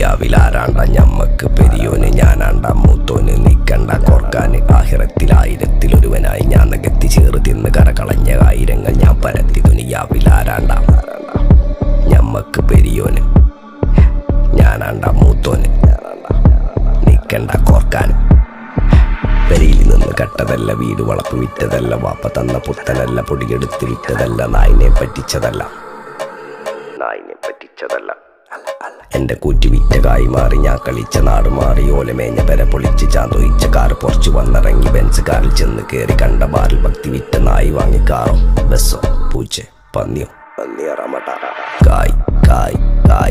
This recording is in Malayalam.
ദുനിയാവിലാരാണ്ട ഞമ്മക്ക് പെരിയോന് ഞാനാണ്ട മൂത്തോന് നിക്കണ്ട കോർക്കാന് ആഹിറത്തിൽ ആയിരത്തിലൊരുവനായി ഞാൻ നികത്തി ചേറ് തിന്ന് കരകളഞ്ഞ ആയിരങ്ങൾ ഞാൻ പരത്തി ദുനിയാവിലാരാണ്ട ഞമ്മക്ക് പെരിയോന് ഞാനാണ്ട മൂത്തോന് നിക്കണ്ട കോർക്കാന് പെരിയിൽ നിന്ന് കട്ടതല്ല വീട് വളപ്പ് വിറ്റതല്ല വാപ്പ തന്ന പുത്തനല്ല പൊടിയെടുത്ത് വിറ്റതല്ല നായിനെ പറ്റിച്ചതല്ല എന്റെ കൂറ്റി വിറ്റ കായി മാറി ഞാൻ കളിച്ച നാട് മാറി ഓലമേഞ്ഞ പെര പൊളിച്ച് ചാന്തൊയിച്ച കാറ് പൊറച്ചു വന്നിറങ്ങി ബെൻസ് കാറിൽ ചെന്ന് കയറി കണ്ട ബാറിൽ ഭക്തി വിറ്റ നായി വാങ്ങി കാറോ ബസ്സോ പൂച്ച പന്നിയോ കായ് കായ് കായ്